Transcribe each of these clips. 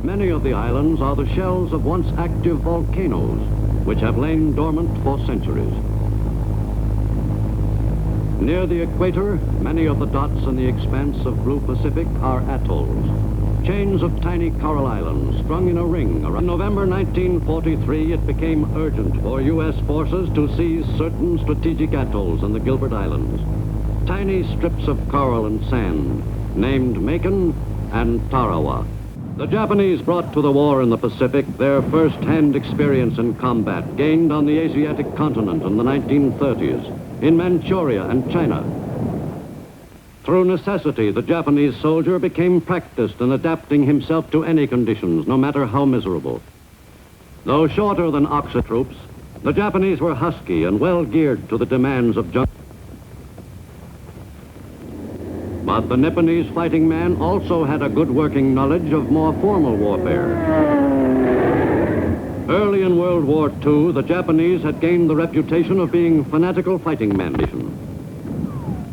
Many of the islands are the shells of once active volcanoes, which have lain dormant for centuries. Near the equator, many of the dots in the expanse of blue Pacific are atolls, chains of tiny coral islands strung in a ring. Around November 1943, it became urgent for U.S. forces to seize certain strategic atolls in the Gilbert Islands. Tiny strips of coral and sand, named Macon and Tarawa. The Japanese brought to the war in the Pacific their first-hand experience in combat gained on the Asiatic continent in the 1930s, in Manchuria and China. Through necessity, the Japanese soldier became practiced in adapting himself to any conditions, no matter how miserable. Though shorter than Oxa troops, the Japanese were husky and well geared to the demands of jungle. But the Nipponese fighting man also had a good working knowledge of more formal warfare. Early in World War II, the Japanese had gained the reputation of being fanatical fighting men.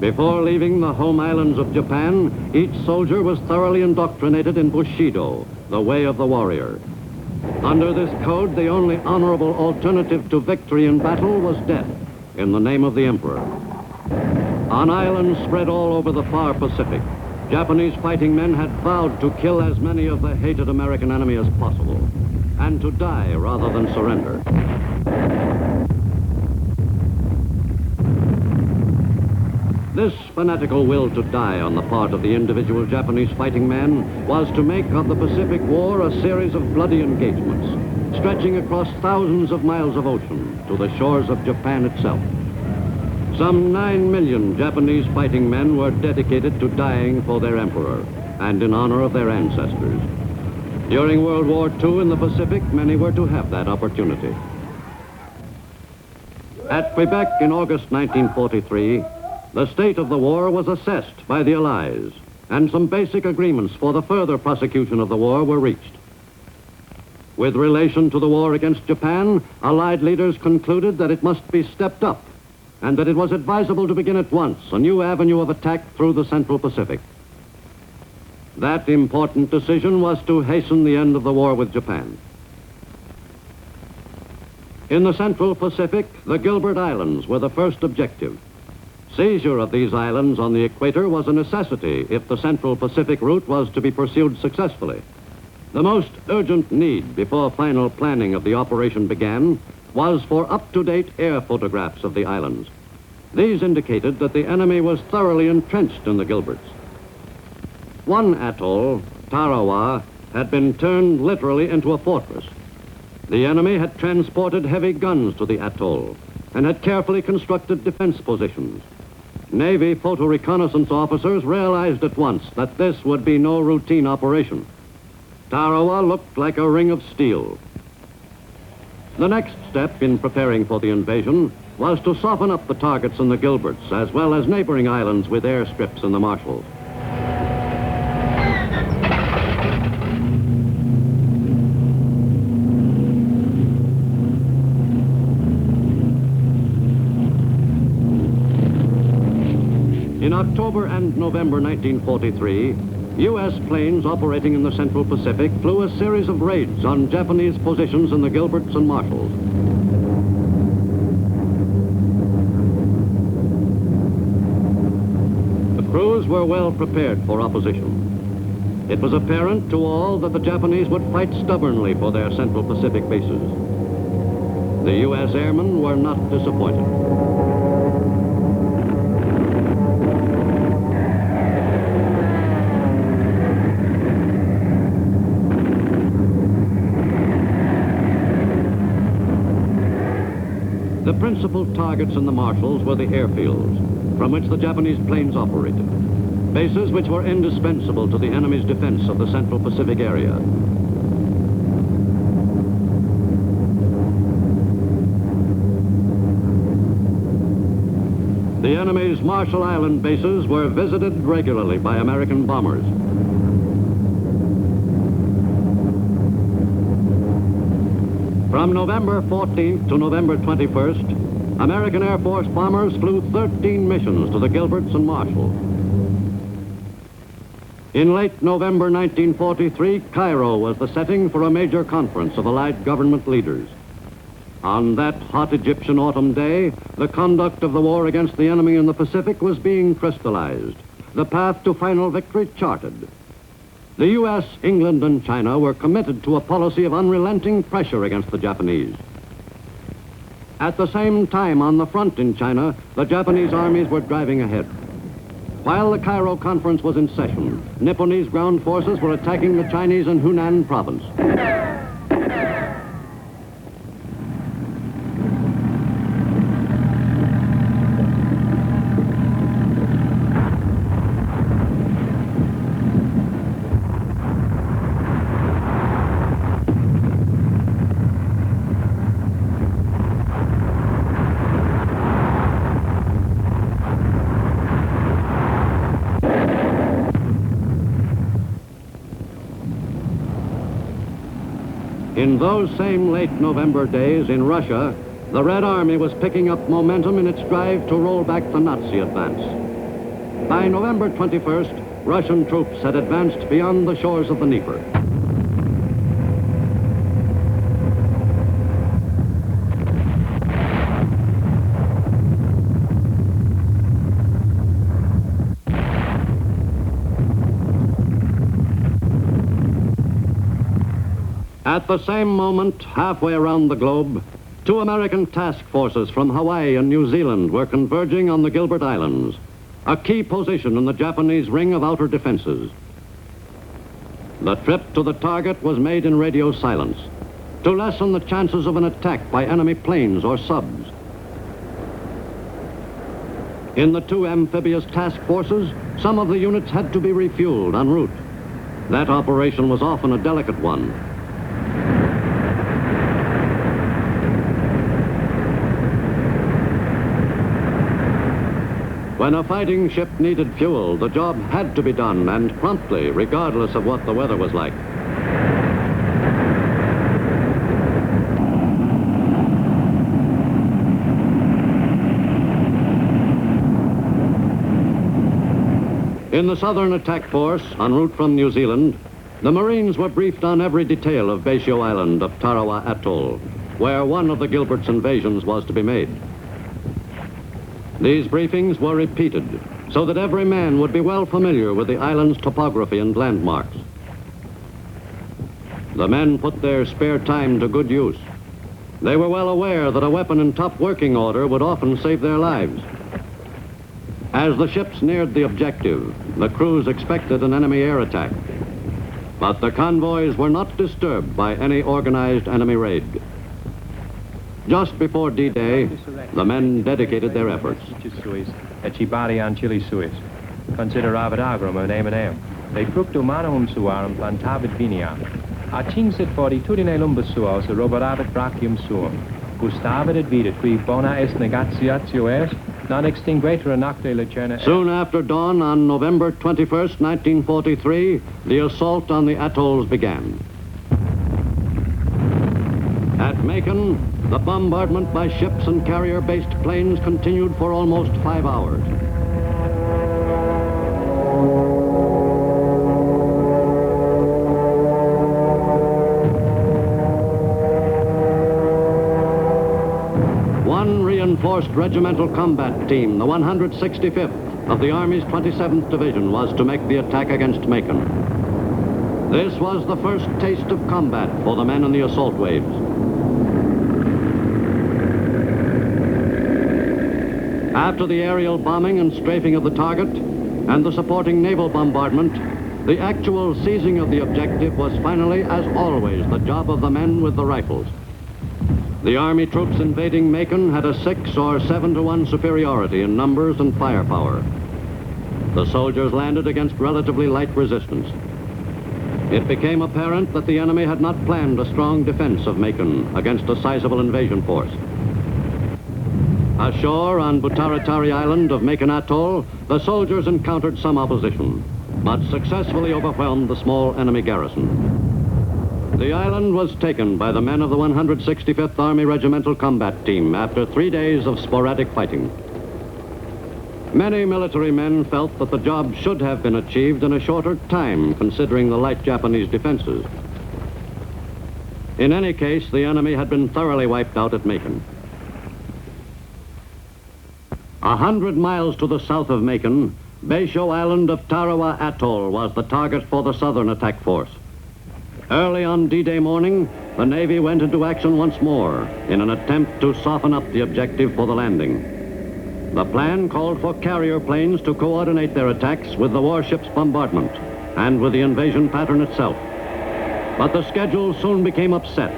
Before leaving the home islands of Japan, each soldier was thoroughly indoctrinated in Bushido, the way of the warrior. Under this code, the only honorable alternative to victory in battle was death, in the name of the emperor. On islands spread all over the far Pacific, Japanese fighting men had vowed to kill as many of the hated American enemy as possible, and to die rather than surrender. This fanatical will to die on the part of the individual Japanese fighting man was to make of the Pacific War a series of bloody engagements, stretching across thousands of miles of ocean to the shores of Japan itself. Some 9 million Japanese fighting men were dedicated to dying for their emperor and in honor of their ancestors. During World War II in the Pacific, many were to have that opportunity. At Quebec in August 1943, the state of the war was assessed by the Allies, and some basic agreements for the further prosecution of the war were reached. With relation to the war against Japan, Allied leaders concluded that it must be stepped up, and that it was advisable to begin at once a new avenue of attack through the Central Pacific. That important decision was to hasten the end of the war with Japan. In the Central Pacific, the Gilbert Islands were the first objective. Seizure of these islands on the equator was a necessity if the Central Pacific route was to be pursued successfully. The most urgent need before final planning of the operation began was for up-to-date air photographs of the islands. These indicated that the enemy was thoroughly entrenched in the Gilberts. One atoll, Tarawa, had been turned literally into a fortress. The enemy had transported heavy guns to the atoll and had carefully constructed defense positions. Navy photo reconnaissance officers realized at once that this would be no routine operation. Tarawa looked like a ring of steel. The next step in preparing for the invasion was to soften up the targets in the Gilberts, as well as neighboring islands with airstrips in the Marshalls. In October and November 1943, U.S. planes operating in the Central Pacific flew a series of raids on Japanese positions in the Gilberts and Marshalls. The crews were well prepared for opposition. It was apparent to all that the Japanese would fight stubbornly for their Central Pacific bases. The U.S. airmen were not disappointed. The principal targets in the Marshalls were the airfields, from which the Japanese planes operated, bases which were indispensable to the enemy's defense of the Central Pacific area. The enemy's Marshall Island bases were visited regularly by American bombers. From November 14th to November 21st, American Air Force bombers flew 13 missions to the Gilberts and Marshalls. In late November 1943, Cairo was the setting for a major conference of Allied government leaders. On that hot Egyptian autumn day, the conduct of the war against the enemy in the Pacific was being crystallized, the path to final victory charted. The U.S., England, and China were committed to a policy of unrelenting pressure against the Japanese. At the same time, on the front in China, the Japanese armies were driving ahead. While the Cairo conference was in session, Nipponese ground forces were attacking the Chinese in Hunan province. In those same late November days in Russia, the Red Army was picking up momentum in its drive to roll back the Nazi advance. By November 21st, Russian troops had advanced beyond the shores of the Dnieper. At the same moment, halfway around the globe, two American task forces from Hawaii and New Zealand were converging on the Gilbert Islands, a key position in the Japanese ring of outer defenses. The trip to the target was made in radio silence to lessen the chances of an attack by enemy planes or subs. In the two amphibious task forces, some of the units had to be refueled en route. That operation was often a delicate one. When a fighting ship needed fuel, the job had to be done, and promptly, regardless of what the weather was like. In the Southern Attack Force, en route from New Zealand, the Marines were briefed on every detail of Basio Island of Tarawa Atoll, where one of the Gilbert's invasions was to be made. These briefings were repeated so that every man would be well familiar with the island's topography and landmarks. The men put their spare time to good use. They were well aware that a weapon in top working order would often save their lives. As the ships neared the objective, the crews expected an enemy air attack. But the convoys were not disturbed by any organized enemy raid. Just before D-Day, the men dedicated their efforts. Soon after dawn on November 21st, 1943, the assault on the atolls began. At Macon, the bombardment by ships and carrier-based planes continued for almost 5 hours. One reinforced regimental combat team, the 165th of the Army's 27th Division, was to make the attack against Macon. This was the first taste of combat for the men in the assault waves. After the aerial bombing and strafing of the target and the supporting naval bombardment, the actual seizing of the objective was finally, as always, the job of the men with the rifles. The Army troops invading Macon had a 6 or 7-to-1 superiority in numbers and firepower. The soldiers landed against relatively light resistance. It became apparent that the enemy had not planned a strong defense of Macon against a sizable invasion force. Ashore on Butaratari Island of Macon Atoll, the soldiers encountered some opposition, but successfully overwhelmed the small enemy garrison. The island was taken by the men of the 165th Army Regimental Combat Team after 3 days of sporadic fighting. Many military men felt that the job should have been achieved in a shorter time, considering the light Japanese defenses. In any case, the enemy had been thoroughly wiped out at Macon. 100 miles to the south of Macon, Beisho Island of Tarawa Atoll was the target for the southern attack force. Early on D-Day morning, the Navy went into action once more in an attempt to soften up the objective for the landing. The plan called for carrier planes to coordinate their attacks with the warship's bombardment and with the invasion pattern itself. But the schedule soon became upset,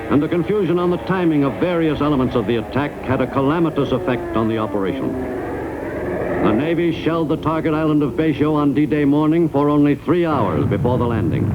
and the confusion on the timing of various elements of the attack had a calamitous effect on the operation. The Navy shelled the target island of Beisho on D-Day morning for only 3 hours before the landing.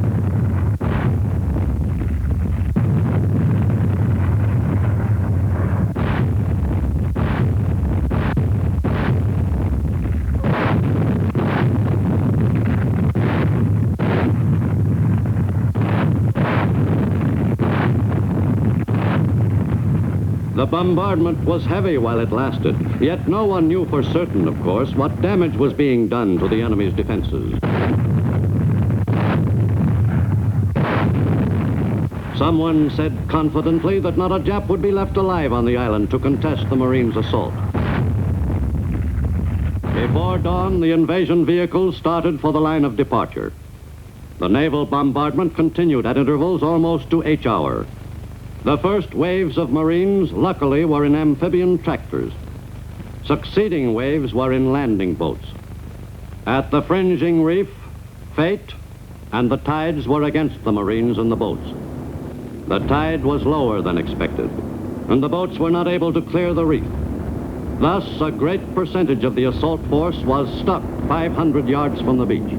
The bombardment was heavy while it lasted, yet no one knew for certain, of course, what damage was being done to the enemy's defenses. Someone said confidently that not a Jap would be left alive on the island to contest the Marines' assault. Before dawn, the invasion vehicles started for the line of departure. The naval bombardment continued at intervals almost to each hour. The first waves of Marines, luckily, were in amphibian tractors. Succeeding waves were in landing boats. At the fringing reef, fate and the tides were against the Marines and the boats. The tide was lower than expected, and the boats were not able to clear the reef. Thus, a great percentage of the assault force was stuck 500 yards from the beach.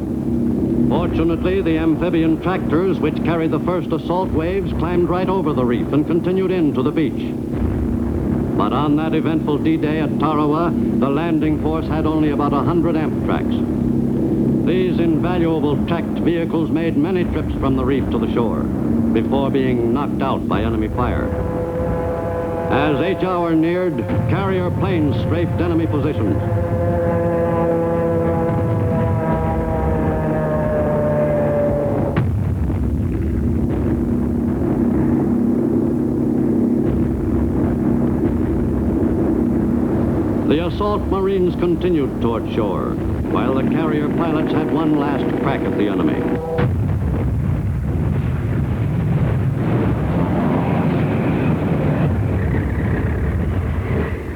Fortunately, the amphibian tractors, which carried the first assault waves, climbed right over the reef and continued into the beach. But on that eventful D-Day at Tarawa, the landing force had only about 100 Amtraks. These invaluable tracked vehicles made many trips from the reef to the shore before being knocked out by enemy fire. As each hour neared, carrier planes strafed enemy positions. The assault Marines continued toward shore, while the carrier pilots had one last crack at the enemy.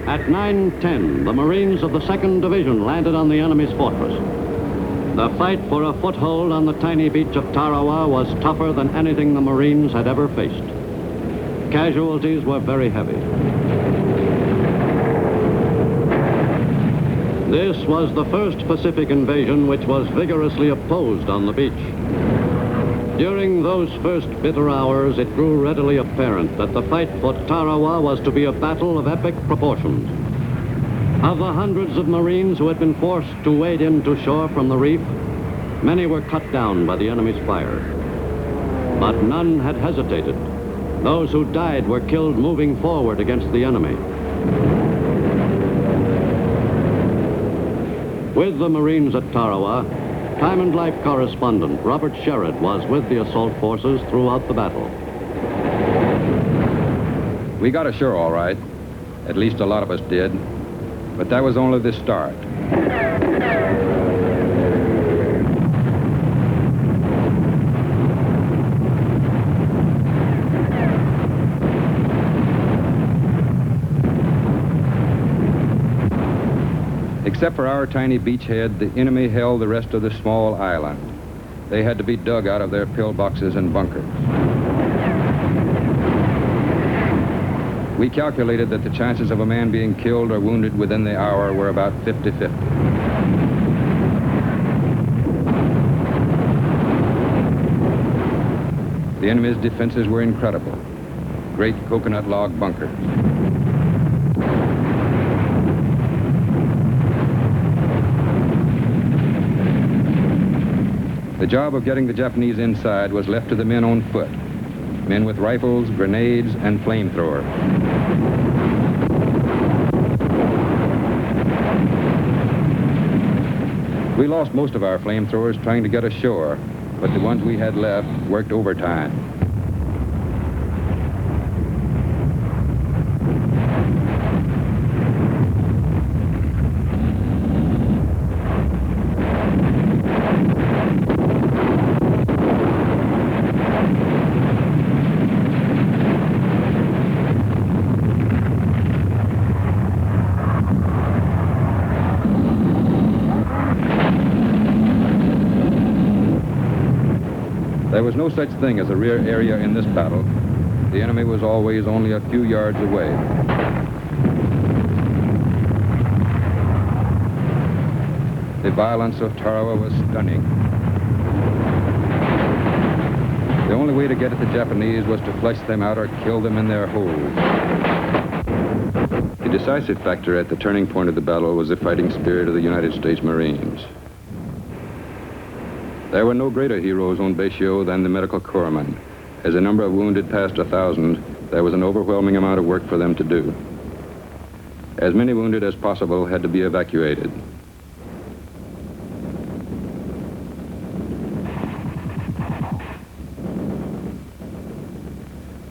At 9:10, the Marines of the 2nd Division landed on the enemy's fortress. The fight for a foothold on the tiny beach of Tarawa was tougher than anything the Marines had ever faced. Casualties were very heavy. This was the first Pacific invasion which was vigorously opposed on the beach. During those first bitter hours, it grew readily apparent that the fight for Tarawa was to be a battle of epic proportions. Of the hundreds of Marines who had been forced to wade into shore from the reef, many were cut down by the enemy's fire. But none had hesitated. Those who died were killed moving forward against the enemy. With the Marines at Tarawa, Time and Life correspondent Robert Sherrod was with the assault forces throughout the battle. We got ashore all right. At least a lot of us did. But that was only the start. Except for our tiny beachhead, the enemy held the rest of the small island. They had to be dug out of their pillboxes and bunkers. We calculated that the chances of a man being killed or wounded within the hour were about 50-50. The enemy's defenses were incredible. Great coconut log bunkers. The job of getting the Japanese inside was left to the men on foot, men with rifles, grenades, and flamethrowers. We lost most of our flamethrowers trying to get ashore, but the ones we had left worked overtime. There was no such thing as a rear area in this battle. The enemy was always only a few yards away. The violence of Tarawa was stunning. The only way to get at the Japanese was to flush them out or kill them in their holes. The decisive factor at the turning point of the battle was the fighting spirit of the United States Marines. There were no greater heroes on Bayshio than the medical corpsmen. As the number of wounded passed 1,000, there was an overwhelming amount of work for them to do. As many wounded as possible had to be evacuated.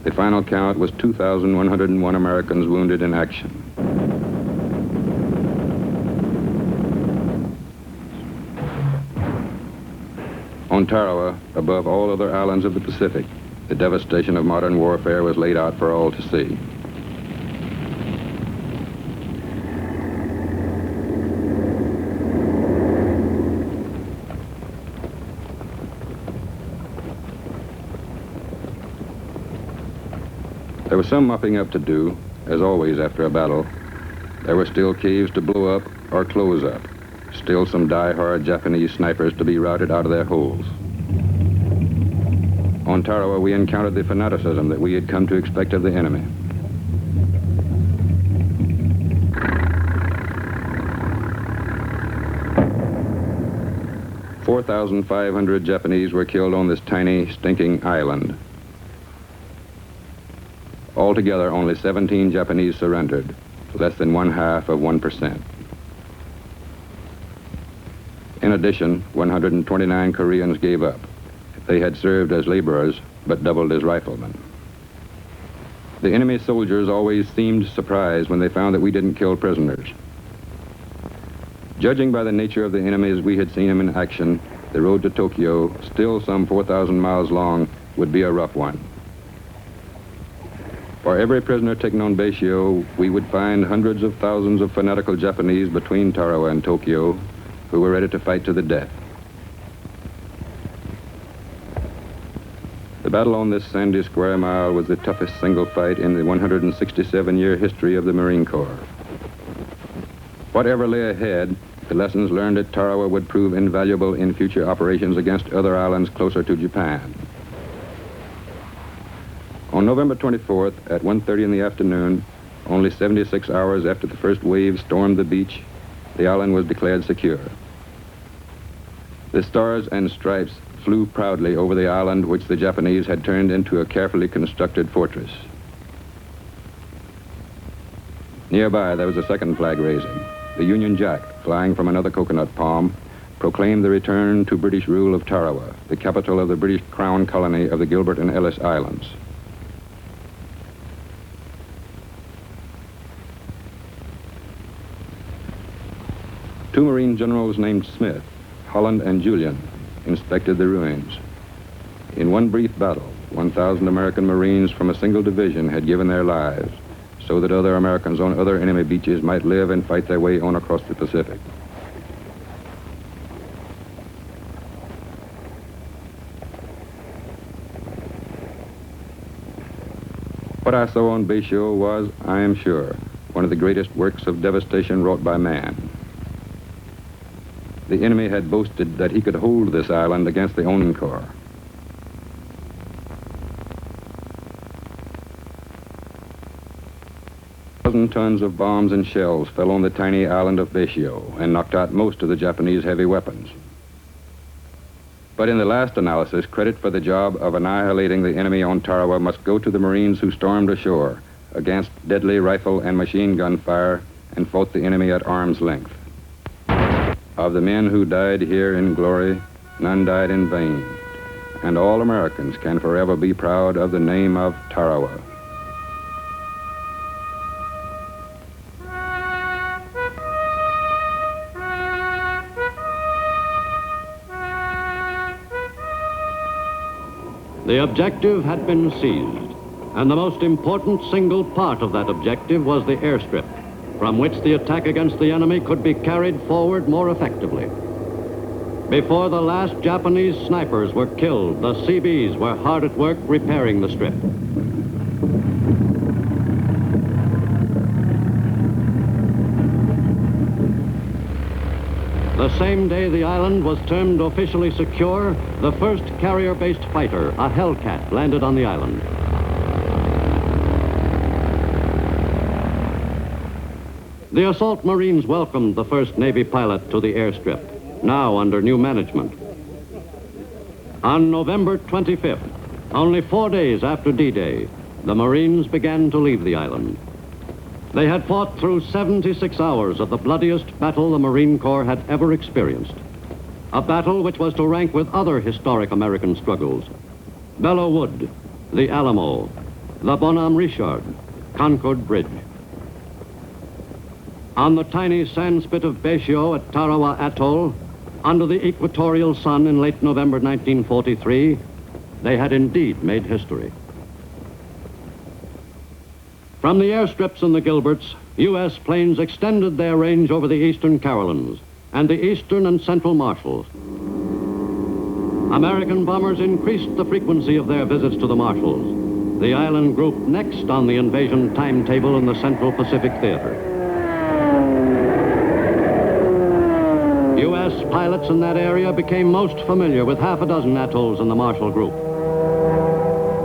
The final count was 2,101 Americans wounded in action. On Tarawa, above all other islands of the Pacific, the devastation of modern warfare was laid out for all to see. There was some mopping up to do, as always after a battle. There were still caves to blow up or close up. Still some die-hard Japanese snipers to be routed out of their holes. On Tarawa, we encountered the fanaticism that we had come to expect of the enemy. "4,500 Japanese were killed on this tiny, stinking island. Altogether, only 17 Japanese surrendered, less than 1/2%. In addition, 129 Koreans gave up. They had served as laborers, but doubled as riflemen. The enemy soldiers always seemed surprised when they found that we didn't kill prisoners. Judging by the nature of the enemy as we had seen him in action, the road to Tokyo, still some 4,000 miles long, would be a rough one. For every prisoner taken on Bayshio, we would find hundreds of thousands of fanatical Japanese between Tarawa and Tokyo who were ready to fight to the death. The battle on this sandy square mile was the toughest single fight in the 167-year history of the Marine Corps. Whatever lay ahead, the lessons learned at Tarawa would prove invaluable in future operations against other islands closer to Japan. On November 24th, at 1:30 in the afternoon, only 76 hours after the first wave stormed the beach, the island was declared secure. The stars and stripes flew proudly over the island, which the Japanese had turned into a carefully constructed fortress. Nearby, there was a second flag raising. The Union Jack, flying from another coconut palm, proclaimed the return to British rule of Tarawa, the capital of the British Crown colony of the Gilbert and Ellice Islands. Two Marine generals named Smith, Holland and Julian, inspected the ruins. In one brief battle, 1,000 American Marines from a single division had given their lives so that other Americans on other enemy beaches might live and fight their way on across the Pacific. What I saw on Bayshio was, I am sure, one of the greatest works of devastation wrought by man. The enemy had boasted that he could hold this island against the Marine Corps. Tons of bombs and shells fell on the tiny island of Bayshio and knocked out most of the Japanese heavy weapons. But in the last analysis, credit for the job of annihilating the enemy on Tarawa must go to the Marines who stormed ashore against deadly rifle and machine gun fire and fought the enemy at arm's length. Of the men who died here in glory, none died in vain, and all Americans can forever be proud of the name of Tarawa. The objective had been seized, and the most important single part of that objective was the airstrip, from which the attack against the enemy could be carried forward more effectively. Before the last Japanese snipers were killed, the CBs were hard at work repairing the strip. The same day the island was termed officially secure, the first carrier-based fighter, a Hellcat, landed on the island. The assault Marines welcomed the first Navy pilot to the airstrip, now under new management. On November 25th, only 4 days after D-Day, the Marines began to leave the island. They had fought through 76 hours of the bloodiest battle the Marine Corps had ever experienced. A battle which was to rank with other historic American struggles: Belleau Wood, the Alamo, the Bonhomme Richard, Concord Bridge. On the tiny sandspit of Baishio at Tarawa Atoll, under the equatorial sun in late November 1943, they had indeed made history. From the airstrips in the Gilberts, U.S. planes extended their range over the Eastern Carolines and the Eastern and Central Marshalls. American bombers increased the frequency of their visits to the Marshalls, the island group next on the invasion timetable in the Central Pacific Theater. U.S. pilots in that area became most familiar with half a dozen atolls in the Marshall Group.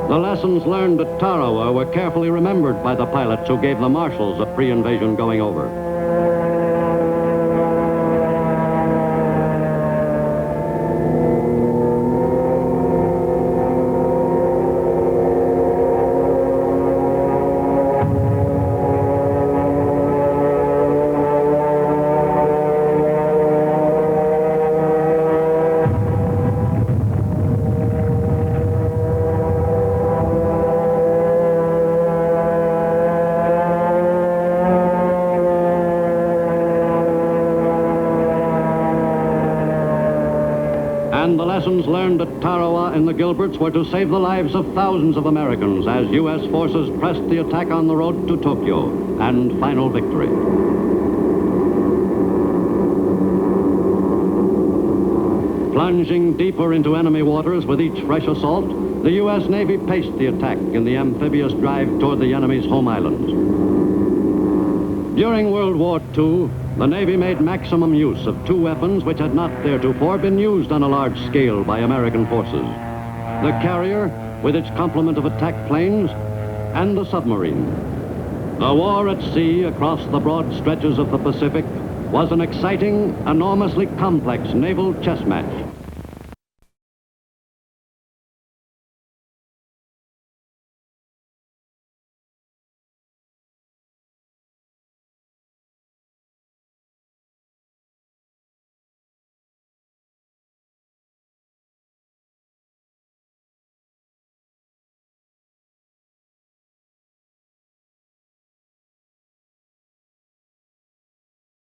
The lessons learned at Tarawa were carefully remembered by the pilots who gave the Marshalls a pre-invasion going over. And the lessons learned at Tarawa in the Gilberts were to save the lives of thousands of Americans as U.S. forces pressed the attack on the road to Tokyo and final victory. Plunging deeper into enemy waters with each fresh assault, the U.S. Navy paced the attack in the amphibious drive toward the enemy's home islands. During World War II, the Navy made maximum use of two weapons which had not theretofore been used on a large scale by American forces: the carrier, with its complement of attack planes, and the submarine. The war at sea across the broad stretches of the Pacific was an exciting, enormously complex naval chess match